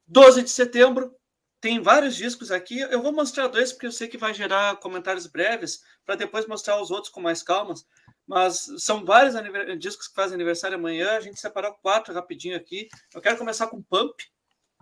12 de setembro, tem vários discos aqui. Eu vou mostrar 2 porque eu sei que vai gerar comentários breves, para depois mostrar os outros com mais calmas. Mas são vários discos que fazem aniversário amanhã. A gente separou 4 rapidinho aqui. Eu quero começar com Pump,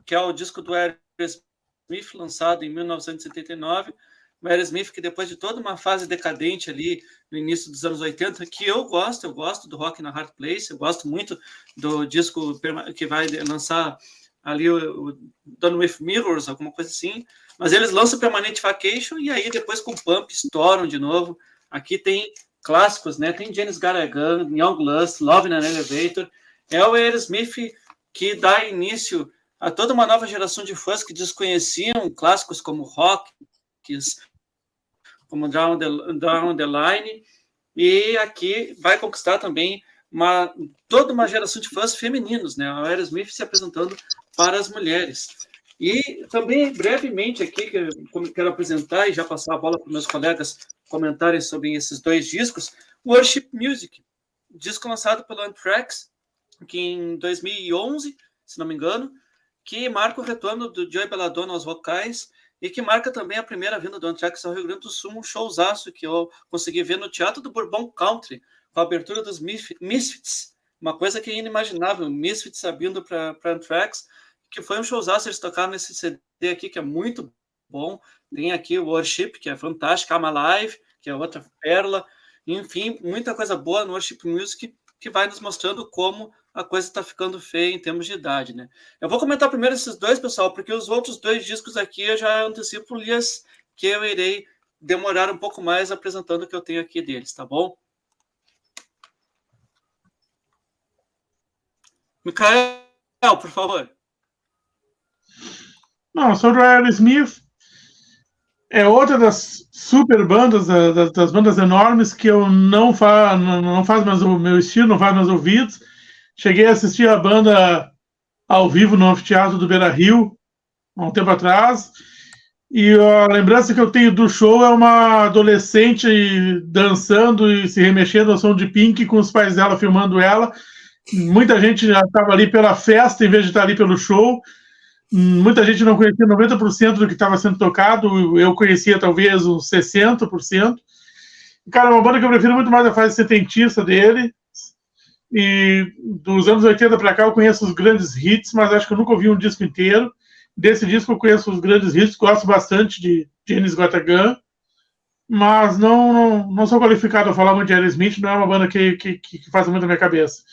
que é o disco do Aerosmith, lançado em 1979. O Aerosmith, que depois de toda uma fase decadente ali no início dos anos 80, que eu gosto do Rock na Hard Place, eu gosto muito do disco que vai lançar ali o Done With Mirrors, alguma coisa assim, mas eles lançam Permanent Vacation e aí depois com Pump estouram de novo. Aqui tem clássicos, né? Tem Janis Garagan, Young Lust, Love in an Elevator. É o Aerosmith que dá início a toda uma nova geração de fãs que desconheciam clássicos como Rock, como Down the Line, e aqui vai conquistar também toda uma geração de fãs femininos, né? O Aerosmith se apresentando para as mulheres. E também, brevemente aqui, quero apresentar e já passar a bola para meus colegas comentarem sobre esses 2 discos, Worship Music, disco lançado pelo Anthrax, que em 2011, se não me engano, que marca o retorno do Joey Belladonna aos vocais e que marca também a primeira vinda do Anthrax ao Rio Grande do Sul, um showzaço que eu consegui ver no Teatro do Bourbon Country, com a abertura dos Misfits, uma coisa que é inimaginável, Misfits abrindo para Anthrax, que foi um showzaço. Eles tocaram nesse CD aqui, que é muito bom. Tem aqui o Worship, que é fantástico, I'm Alive, que é outra pérola. Enfim, muita coisa boa no Worship Music, que vai nos mostrando como a coisa está ficando feia em termos de idade, né? Eu vou comentar primeiro esses 2, pessoal, porque os outros 2 discos aqui eu já antecipo lias que eu irei demorar um pouco mais apresentando o que eu tenho aqui deles, tá bom? Micael, por favor. Não, sobre o Aerosmith, é outra das super bandas, das bandas enormes que eu não faz mais o meu estilo, não faz mais ouvidos. Cheguei a assistir a banda ao vivo no anfiteatro do Beira-Rio, há um tempo atrás, e a lembrança que eu tenho do show é uma adolescente dançando e se remexendo ao som de Pink, com os pais dela filmando ela. Muita gente já estava ali pela festa em vez de estar ali pelo show. Muita gente não conhecia 90% do que estava sendo tocado, eu conhecia talvez uns 60%. Cara, é uma banda que eu prefiro muito mais a fase setentista dele, e dos anos 80 para cá eu conheço os grandes hits, mas acho que eu nunca ouvi um disco inteiro. Desse disco eu conheço os grandes hits, gosto bastante de Janis Gatagan, mas não sou qualificado a falar muito de Aerosmith, não é uma banda que faz muito na minha cabeça.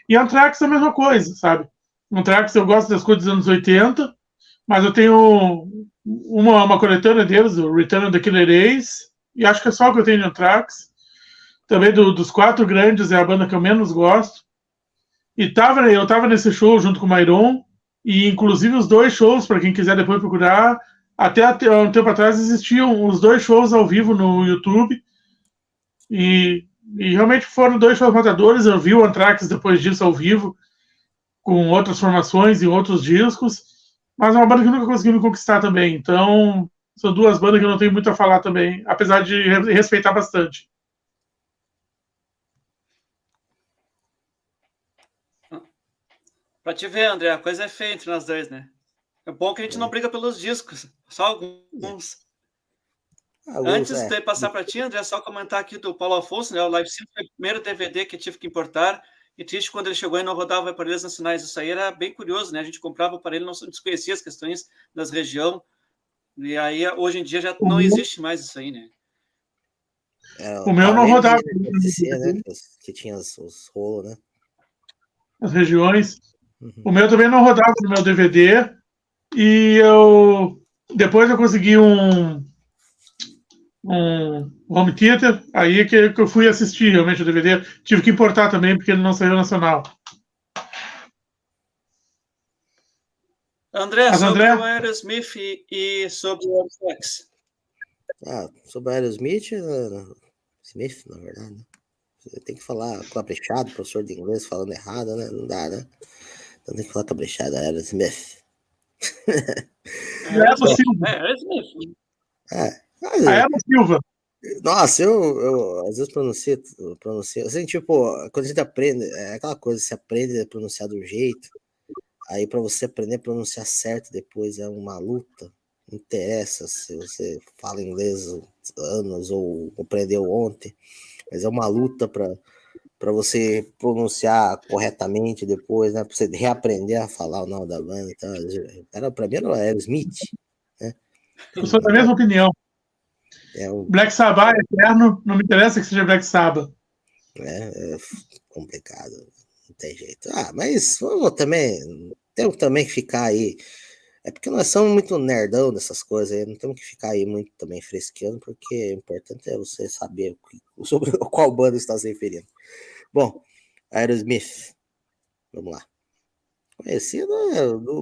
E Anthrax é a mesma coisa, sabe? Anthrax eu gosto das coisas dos anos 80, mas eu tenho uma coletânea deles, o Return of the Killer Ace, e acho que é só o que eu tenho de Anthrax. Também dos 4 grandes é a banda que eu menos gosto. E eu tava nesse show junto com o Myron, e inclusive os 2 shows, para quem quiser depois procurar, até um tempo atrás existiam os 2 shows ao vivo no YouTube, e realmente foram 2 shows matadores. Eu vi o Anthrax depois disso ao vivo, com outras formações e outros discos, mas é uma banda que nunca conseguiu me conquistar também. Então, são 2 bandas que eu não tenho muito a falar também, apesar de respeitar bastante. Pra te ver, André, a coisa é feia entre nós 2, né? É bom que a gente não briga pelos discos, só alguns. Antes de passar para ti, André, só comentar aqui do Paulo Afonso, né? O Live Sync foi o primeiro DVD que tive que importar, e triste quando ele chegou e não rodava aparelhos nacionais. Isso aí era bem curioso, né? A gente comprava o aparelho, não desconhecia as questões das regiões, e aí hoje em dia já não existe mais isso aí, né? O meu não rodava. Né? Que tinha os rolos, né? As regiões. O meu também não rodava no meu DVD, e depois eu consegui um home theater, aí que eu fui assistir realmente o DVD. Tive que importar também, porque ele não saiu nacional. André, sobre o Aerosmith e sobre o Anthrax. Sobre o Aerosmith, Smith, na verdade. Você tem que falar caprichado, professor de inglês falando errado, né? Não dá, né? Então tem que falar caprichado, Aerosmith. Aerosmith. Silva. Nossa, eu às vezes pronuncio assim, tipo, quando a gente aprende, é aquela coisa, você aprende a pronunciar de um jeito, Aí para você aprender a pronunciar certo depois é uma luta. Não interessa se você fala inglês anos ou aprendeu ontem, mas é uma luta para você pronunciar corretamente depois, né? Para você reaprender a falar o nome da banda. Então, para mim era o Aerosmith, né? Eu sou da mesma opinião. Black Sabbath é eterno, não me interessa que seja Black Sabbath. É complicado, não tem jeito. Mas vamos também, temos também que ficar aí. É porque nós somos muito nerdão dessas coisas aí, não temos que ficar aí muito também fresqueando, porque o importante é você saber sobre qual banda está se referindo. Bom, Aerosmith, vamos lá. Conheci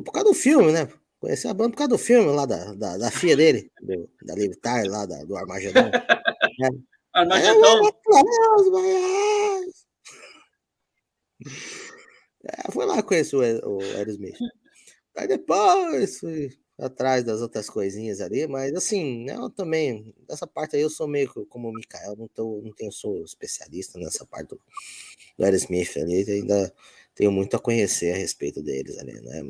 por causa do filme, né? Conheci a banda por causa do filme lá da filha dele, da Liv Tyler, lá do Armagedon. Armagedon. Foi lá que conheci o Aerosmith. Aí depois fui atrás das outras coisinhas ali, mas assim, eu também, dessa parte aí eu sou meio como o Mikael, sou especialista nessa parte do Aerosmith ali, ainda tenho muito a conhecer a respeito deles ali, né?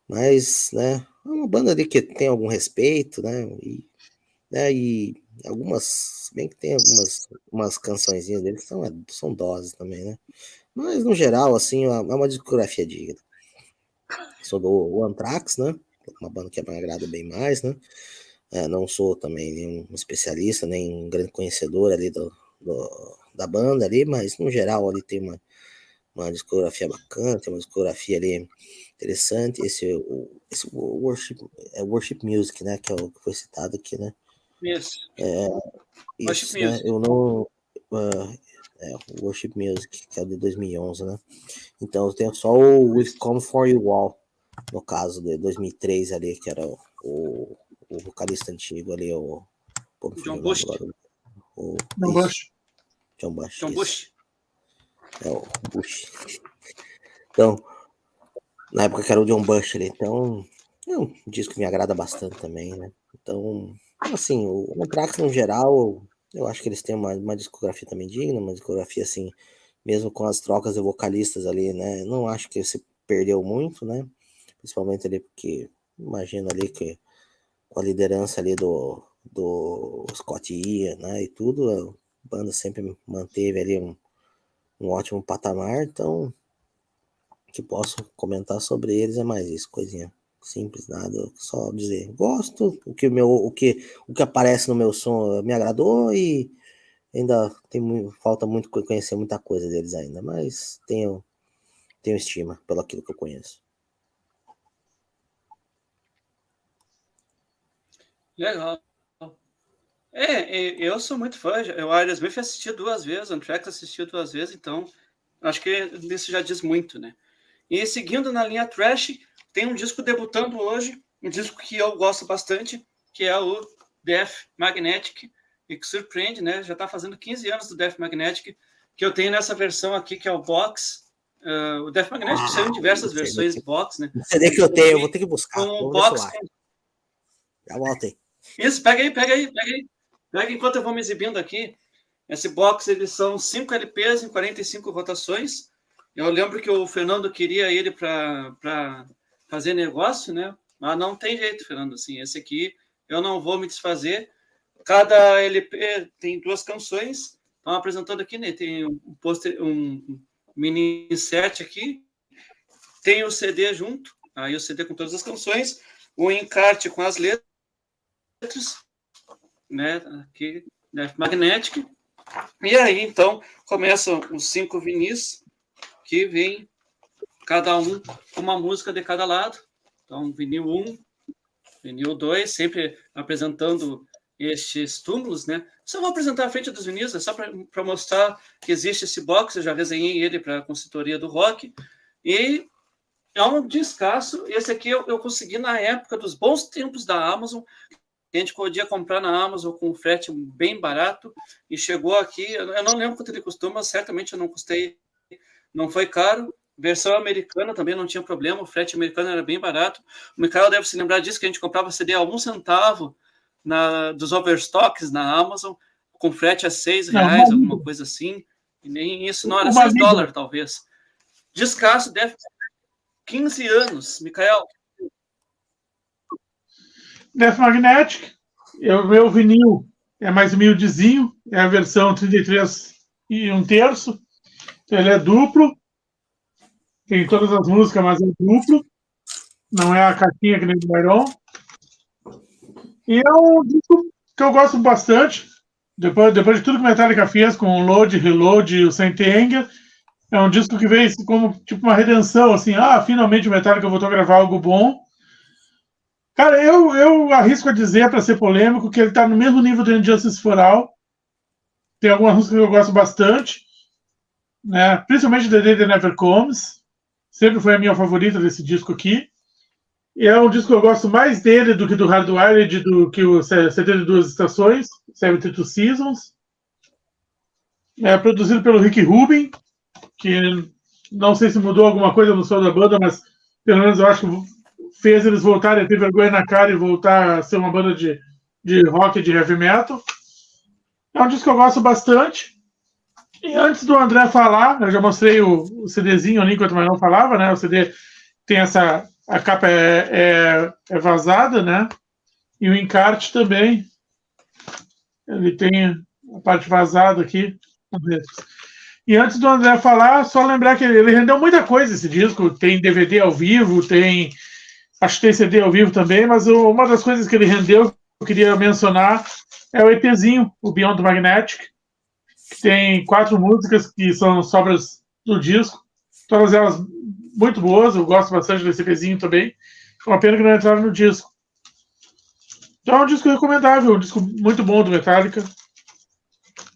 Mas né, é uma banda ali que tem algum respeito, né? E algumas, bem que tem umas cançõezinhas deles que são doses também, né? Mas no geral, assim, é uma discografia digna. Sou do Anthrax, né? Uma banda que me agrada bem mais, né? Não sou também nenhum especialista, nem um grande conhecedor ali da banda ali, mas no geral ali tem uma discografia bacana, tem uma discografia ali interessante. Esse Worship Music, né? Que é o que foi citado aqui, né? Isso. Isso, né? Eu não... o Worship Music, que é o de 2011, né? Então eu tenho só o We've Come For You All, no caso de 2003 ali, que era o vocalista antigo ali, o John Bush. John Bush. John Bush. É o Bush. Então, na época que era o John Bush ali, então é um disco que me agrada bastante também, né? Então, assim, o Anthrax no geral, eu acho que eles têm uma discografia também digna, uma discografia assim, mesmo com as trocas de vocalistas ali, né? Não acho que se perdeu muito, né? Principalmente ali porque imagino ali que com a liderança ali do Scott Ian, né? E tudo, a banda sempre manteve ali um ótimo patamar, então o que posso comentar sobre eles é mais isso, coisinha simples, nada, só dizer, gosto, o que aparece no meu som me agradou e ainda falta muito conhecer muita coisa deles ainda, mas tenho estima pelo aquilo que eu conheço. Legal. Eu sou muito fã. O Aerosmith assisti 2 vezes, o Anthrax assisti 2 vezes, então acho que isso já diz muito, né? E seguindo na linha thrash, tem um disco debutando hoje, um disco que eu gosto bastante, que é o Death Magnetic, e que surpreende, né? Já está fazendo 15 anos do Death Magnetic, que eu tenho nessa versão aqui, que é o box. O Death Magnetic saiu em diversas versões box, né? O CD que eu tenho, eu vou ter que buscar. Um box. Já voltei. Isso, pega aí. Pega enquanto eu vou me exibindo aqui. Esse box, eles são 5 LPs em 45 rotações. Eu lembro que o Fernando queria ele para fazer negócio, né? Mas não tem jeito, Fernando. Assim, esse aqui eu não vou me desfazer. Cada LP tem 2 canções. Estão apresentando aqui, né? Tem um mini set aqui. Tem o CD junto. Aí o CD com todas as canções. O encarte com as letras, né? Aqui, Death Magnetic. E aí, então, começam os 5 vinis, que vem cada um com uma música de cada lado. Então, vinil 1, vinil 2, sempre apresentando estes túmulos, né? Só vou apresentar a frente dos vinis, é só para mostrar que existe esse box, eu já resenhei ele para a consultoria do rock. E é um descasso. Esse aqui eu consegui na época dos bons tempos da Amazon. A gente podia comprar na Amazon com um frete bem barato e chegou aqui, eu não lembro quanto ele custou, mas certamente eu não foi caro. Versão americana também não tinha problema, o frete americano era bem barato. O Michael deve se lembrar disso, que a gente comprava CD a 1 centavo dos overstocks na Amazon, com frete a R$6, alguma coisa assim, e nem isso não era $6, talvez. Descasso, 15 anos, Mikael. Death Magnetic, o meu vinil é mais humildezinho, é a versão 33 e 1/3. Ele é duplo, tem todas as músicas, mas é duplo, não é a caixinha que nem do Iron. E é um disco que eu gosto bastante. Depois de tudo que o Metallica fez com o Load, Reload e o Saint Anger, é um disco que veio como tipo uma redenção, assim, finalmente o Metallica voltou a gravar algo bom. Cara, eu arrisco a dizer, para ser polêmico, que ele está no mesmo nível do Injustice for All. Tem algumas músicas que eu gosto bastante, né? Principalmente The Day That Never Comes. Sempre foi a minha favorita desse disco aqui. E é um disco que eu gosto mais dele do que do Hardwired, do que o 72 Estações, 72 Seasons. É produzido pelo Rick Rubin, que não sei se mudou alguma coisa no som da banda, mas pelo menos eu acho que fez eles voltarem a ter vergonha na cara e voltar a ser uma banda de rock e de heavy metal. É um disco que eu gosto bastante. E antes do André falar, eu já mostrei o CDzinho ali enquanto o Manuel falava, né? O CD tem essa... A capa é vazada, né? E o encarte também. Ele tem a parte vazada aqui. E antes do André falar, só lembrar que ele rendeu muita coisa esse disco. Tem DVD ao vivo, tem... Acho que tem CD ao vivo também, mas uma das coisas que ele rendeu, que eu queria mencionar, é o EPzinho, o Beyond the Magnetic, que tem 4 músicas que são sobras do disco. Todas elas muito boas, eu gosto bastante desse EPzinho também. É uma pena que não entraram no disco. Então é um disco recomendável, um disco muito bom do Metallica.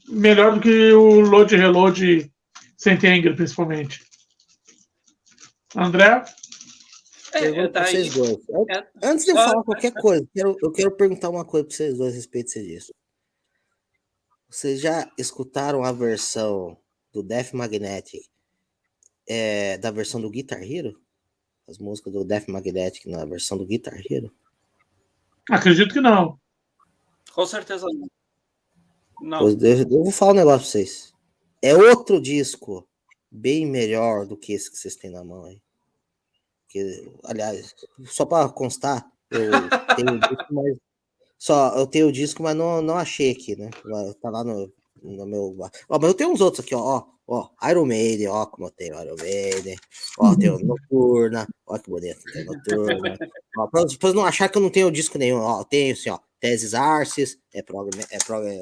Melhor do que o Load e Reload Saint Anger, principalmente. André? Pergunta para vocês dois. Antes de eu falar qualquer coisa, eu quero perguntar uma coisa para vocês dois a respeito disso. Vocês já escutaram a versão do Death Magnetic da versão do Guitar Hero? As músicas do Death Magnetic na versão do Guitar Hero? Acredito que não. Com certeza não. Não. Pois eu vou falar um negócio para vocês. É outro disco bem melhor do que esse que vocês têm na mão aí. Que, aliás, só para constar, eu tenho o disco, eu tenho o disco, mas não achei aqui, né? Tá lá no meu. Mas eu tenho uns outros aqui, ó. Iron Maiden, ó, como eu tenho Iron Maiden. Ó, tem o Noturna, ó, que bonito, tem Noturna. Pra depois não achar que eu não tenho disco nenhum, ó, eu tenho assim, ó, Tesis Arces, é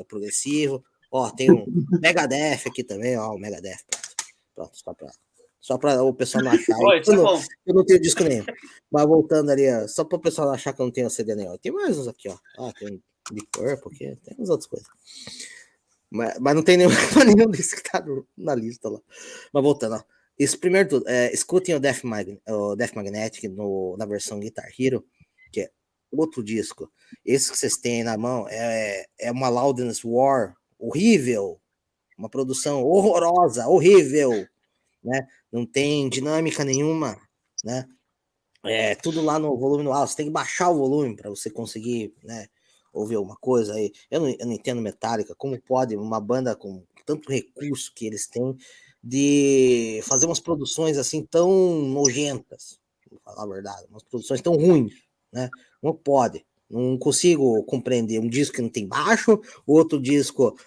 progressivo. Ó, tem um Megadeth aqui também, ó, o Megadeth. Pronto, só para o pessoal não achar. Eu não tenho disco nenhum. Mas voltando ali, ó, só para o pessoal não achar que eu não tenho CD nenhum. Tem mais uns aqui, ó. Tem Deep Purple aqui, tem umas outras coisas. Mas não tem nenhum desse que tá na lista lá. Mas voltando, ó. Isso, primeiro tudo, escutem o Death Magnetic na versão Guitar Hero, que é outro disco. Esse que vocês têm na mão é uma Loudness War horrível. Uma produção horrorosa, horrível. Né? Não tem dinâmica nenhuma, né? É tudo lá no volume no alto. Você tem que baixar o volume para você conseguir, né, ouvir alguma coisa aí. Eu não entendo Metallica, como pode uma banda com tanto recurso que eles têm de fazer umas produções assim tão nojentas, vou falar a verdade, umas produções tão ruins, né? Não pode. Não consigo compreender um disco que não tem baixo, o outro disco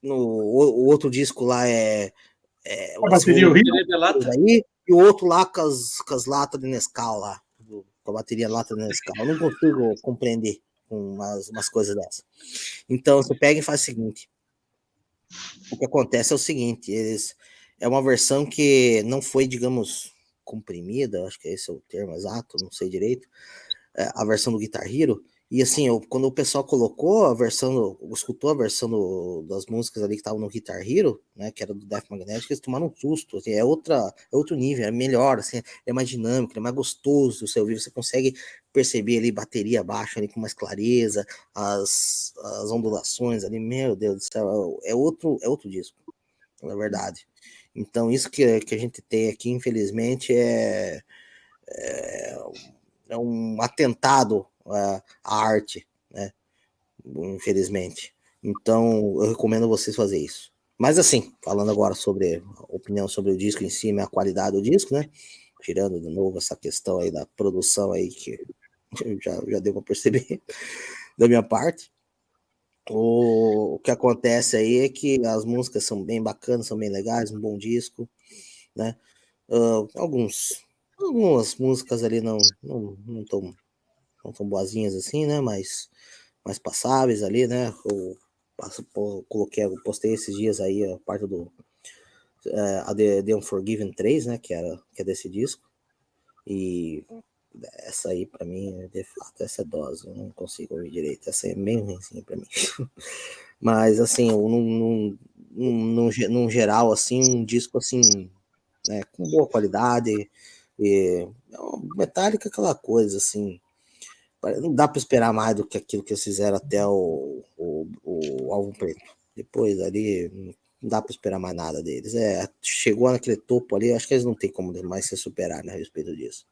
o outro disco lá A bateria horrível. Aí, e o outro lá com as latas de Nescau lá, com a bateria lata de Nescau. Eu não consigo compreender umas coisas dessas. Então, você pega e faz o seguinte. O que acontece é o seguinte, é uma versão que não foi, digamos, comprimida, acho que esse é o termo exato, não sei direito, a versão do Guitar Hero. E assim, quando o pessoal colocou escutou a versão das músicas ali que estavam no Guitar Hero, né, que era do Death Magnetic, eles tomaram um susto, assim, é outro nível, é melhor, assim, é mais dinâmico, é mais gostoso do seu ouvir, você consegue perceber ali bateria baixa ali com mais clareza, as ondulações ali, meu Deus do céu, é outro disco, na verdade. Então isso que a gente tem aqui, infelizmente, é um atentado à arte, né? Infelizmente. Então, eu recomendo vocês fazer isso. Mas assim, falando agora sobre a opinião sobre o disco em si, a qualidade do disco, né? Tirando de novo essa questão aí da produção aí que já deu para perceber da minha parte. O que acontece aí é que as músicas são bem bacanas, são bem legais, um bom disco, né? Algumas músicas ali não tão boazinhas assim, né? Mas mais passáveis ali, né? Eu postei esses dias aí a parte do a The Unforgiven 3, né? Que é desse disco. E essa aí, pra mim, de fato, essa é dose. Eu não consigo ouvir direito. Essa é bem ruimzinha pra mim. Mas, assim, num geral, assim, um disco, assim, né? Com boa qualidade. E Metallica, aquela coisa, assim. Não dá pra esperar mais do que aquilo que eles fizeram até o Álbum Preto. Depois ali, não dá pra esperar mais nada deles. Chegou naquele topo ali, acho que eles não tem como mais se superar, né, a respeito disso.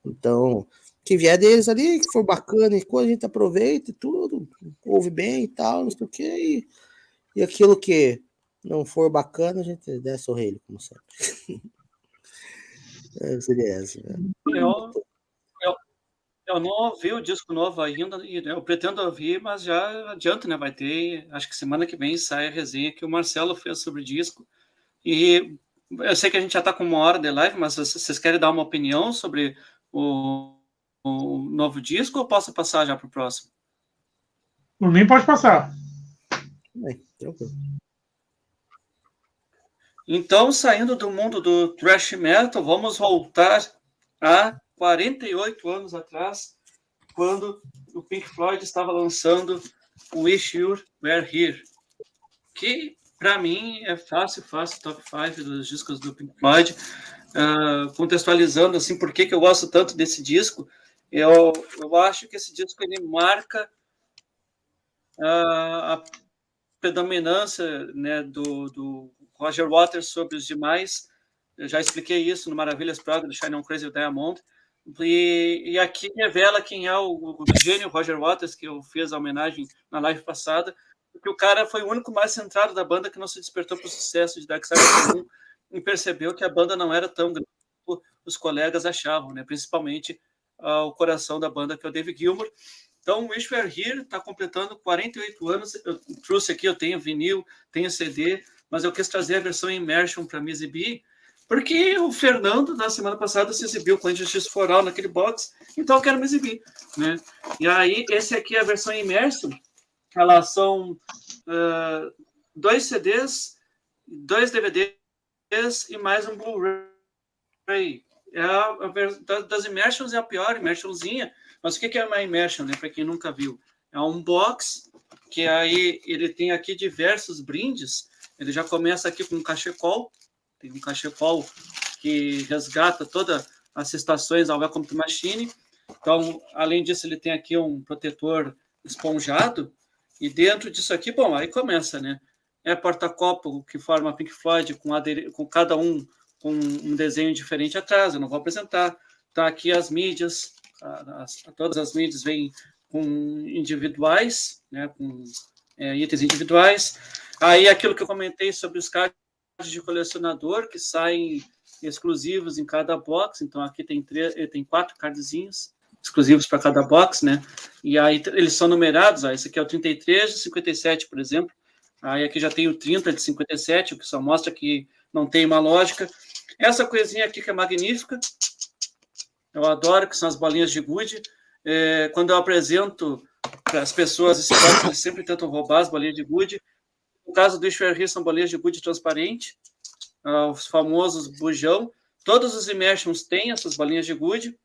Então, que vier deles ali, que for bacana e coisa, a gente aproveita e tudo, ouve bem e tal, não sei o que, e aquilo que não for bacana, a gente desce o rei, como sempre. Seria essa, né? Eu não ouvi o disco novo ainda, e eu pretendo ouvir, mas já adianto, né? Vai ter, acho que semana que vem sai a resenha que o Marcelo fez sobre o disco. E eu sei que a gente já está com 1 hora de live, mas vocês querem dar uma opinião sobre o novo disco ou posso passar já para o próximo? Nem pode passar. Tranquilo. Então, saindo do mundo do thrash metal, vamos voltar a 48 anos atrás, quando o Pink Floyd estava lançando o Wish You Were Here, que para mim é fácil top 5 dos discos do Pink Floyd. Contextualizando assim, por que eu gosto tanto desse disco, eu acho que esse disco ele marca a predominância, né, do Roger Waters sobre os demais. Eu já expliquei isso no Maravilhas Prog do Shine On Crazy Diamond, e aqui revela quem é o gênio Roger Waters, que eu fiz a homenagem na live passada, porque o cara foi o único mais centrado da banda que não se despertou para o sucesso de Dark Side of the Moon e percebeu que a banda não era tão grande como os colegas achavam, né? Principalmente o coração da banda, que é o David Gilmour. Então, o Wish You Were Here está completando 48 anos. Eu trouxe aqui, eu tenho vinil, tenho CD, mas eu quis trazer a versão Immersion para me exibir, porque o Fernando, na semana passada, se exibiu com a Injustice for All naquele box, então eu quero me exibir, né? E aí, esse aqui é a versão Immersion. Elas são 2 CDs, 2 DVDs e mais um Blu-ray. Das Immersions é a pior Immersionzinha. Mas o que é uma Immersion, né? Para quem nunca viu, é um box que aí ele tem aqui diversos brindes. Ele já começa aqui com um cachecol. Tem um cachecol que resgata todas as estações ao Welcome to Machine. Então, além disso, ele tem aqui um protetor esponjado. E dentro disso aqui, bom, aí começa, né? É porta-copo que forma Pink Floyd com cada um com um desenho diferente atrás. Eu não vou apresentar. Tá aqui as mídias. Todas as mídias vêm com individuais, né, com itens individuais. Aí aquilo que eu comentei sobre os cards de colecionador que saem exclusivos em cada box. Então aqui tem 4 cardzinhos exclusivos para cada box, né? E aí eles são numerados. Esse aqui é o 33 de 57, por exemplo. Aí aqui já tem o 30 de 57, o que só mostra que não tem uma lógica. Essa coisinha aqui que é magnífica, eu adoro, que são as bolinhas de gude. Quando eu apresento para as pessoas esse box, eles sempre tentam roubar as bolinhas de gude. No caso do Wish You Were Here, são bolinhas de gude transparente, os famosos bujão. Todos os Immersions têm essas bolinhas de gude.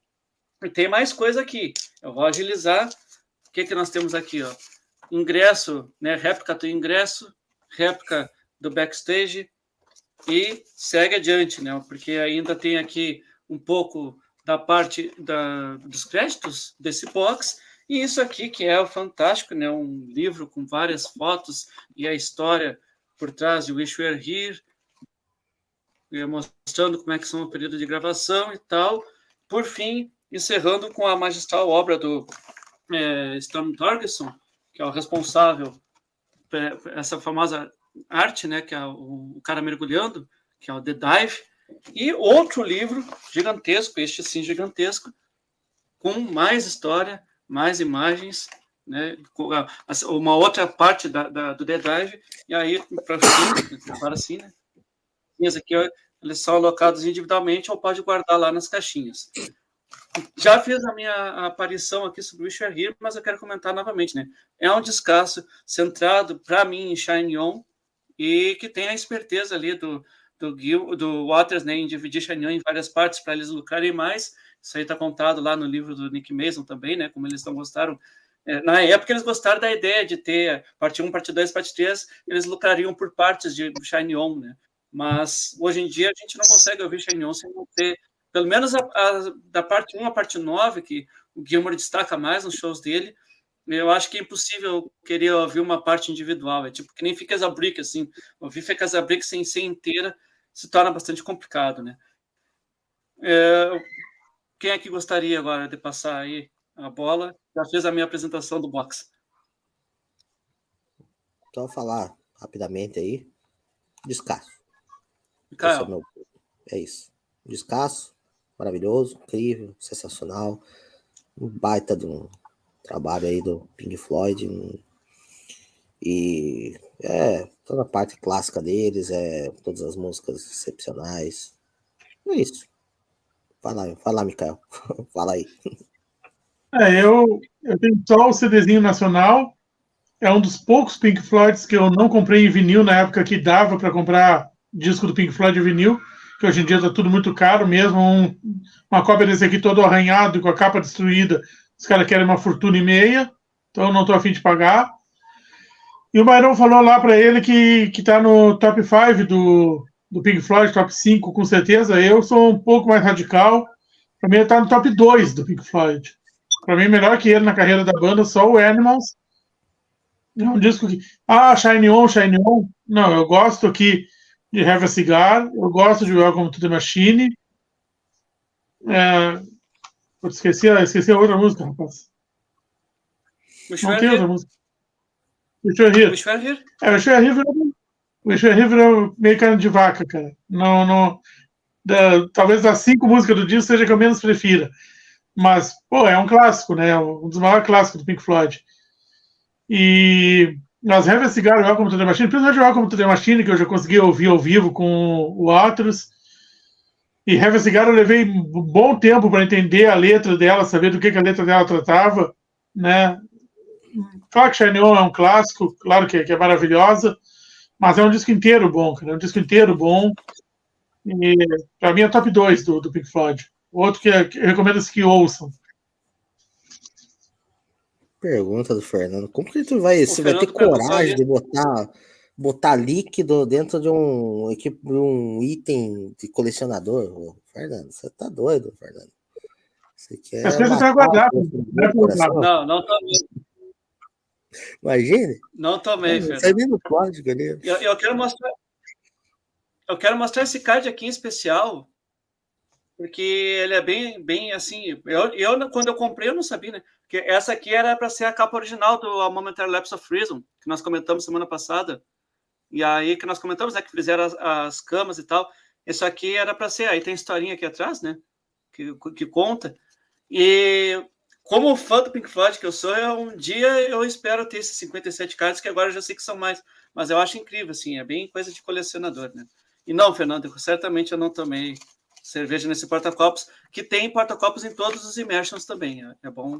E tem mais coisa aqui. Eu vou agilizar. O que nós temos aqui? Ó? Ingresso, né? Réplica do ingresso, réplica do backstage e segue adiante, né? Porque ainda tem aqui um pouco da parte dos créditos desse box, e isso aqui que é o fantástico, né? Um livro com várias fotos e a história por trás de Wish You Were Here, mostrando como é que são o período de gravação e tal. Por fim, encerrando com a magistral obra do Storm Thorgerson, que é o responsável por essa famosa arte, né, que é o cara mergulhando, que é o The Dive, e outro livro gigantesco, este sim gigantesco, com mais história, mais imagens, né, uma outra parte do The Dive, e aí, agora sim, né, aqui, eles são alocados individualmente ou pode guardar lá nas caixinhas. Já fiz a minha aparição aqui sobre o Wish You Were Here, mas eu quero comentar novamente, né? É um descasso centrado, para mim, em Shine On, e que tem a esperteza ali do Waters, né, em dividir Shine On em várias partes para eles lucrarem mais. Isso aí está contado lá no livro do Nick Mason também, né? Como eles não gostaram. Na época, eles gostaram da ideia de ter parte 1, parte 2, parte 3, eles lucrariam por partes de Shine On, né? Mas hoje em dia a gente não consegue ouvir Shine On sem não ter, pelo menos da parte 1 à parte 9, que o Gilmour destaca mais nos shows dele. Eu acho que é impossível querer ouvir uma parte individual. É tipo que nem Fica as a Brick, assim. Ouvir Fica as a Brick sem ser inteira se torna bastante complicado, né? Quem é que gostaria agora de passar aí a bola? Já fez a minha apresentação do box. Só falar rapidamente aí. Descasso. É isso. Descasso, maravilhoso, incrível, sensacional. Um baita de um trabalho aí do Pink Floyd. E toda a parte clássica deles, todas as músicas excepcionais. É isso. Fala, Mikael. Fala aí. Eu tenho só o CDzinho nacional. É um dos poucos Pink Floyds que eu não comprei em vinil na época que dava para comprar disco do Pink Floyd em vinil, que hoje em dia está tudo muito caro, mesmo uma cópia desse aqui todo arranhado e com a capa destruída, os caras querem uma fortuna e meia, então eu não estou a fim de pagar. E o Myron falou lá para ele que está no top 5 do Pink Floyd, top 5 com certeza. Eu sou um pouco mais radical, para mim ele está no top 2 do Pink Floyd. Para mim, melhor que ele na carreira da banda, só o Animals. É um disco que. Shine On, Shine On. Não, eu gosto aqui de Have a Cigar, eu gosto de Welcome to the Machine. Esqueci a outra música, rapaz. Não tem outra música. Wish You Were Here. Wish You Were Here? Wish You Were Here virou meio carne de vaca, cara. Talvez das 5 músicas do disco seja a que eu menos prefira. Mas, é um clássico, né? Um dos maiores clássicos do Pink Floyd. E nós Have a Cigar, Welcome to the Machine, principalmente Welcome to the Machine, que eu já consegui ouvir ao vivo com o Waters. E Have a Cigar eu levei um bom tempo para entender a letra dela, saber do que a letra dela tratava, né? Claro que Shine On é um clássico, claro que é maravilhosa, mas é um disco inteiro bom, cara. É um disco inteiro bom. E para mim é top 2 do Pink Floyd. Outro que eu recomendo que ouçam. Pergunta do Fernando. Como que você vai ter coragem de botar líquido dentro de um item de colecionador? Fernando, você tá doido, Fernando. Você quer as coisas estão guardadas. Não tomei. Imagine. Não tomei, Fernando. Sai no código ali. Eu quero mostrar esse card aqui em especial, porque ele é bem assim. Quando eu comprei, eu não sabia, né? Porque essa aqui era para ser a capa original do A Momentary Lapse of Reason, que nós comentamos semana passada. E aí que nós comentamos, né? Que fizeram as camas e tal. Isso aqui era para ser. Aí tem historinha aqui atrás, né? Que conta. E como fã do Pink Floyd que eu sou, um dia eu espero ter esses 57 cards, que agora eu já sei que são mais. Mas eu acho incrível, assim. É bem coisa de colecionador, né? E não, Fernando, certamente eu não tomei cerveja nesse porta-copos, que tem porta-copos em todos os Immersions também. É bom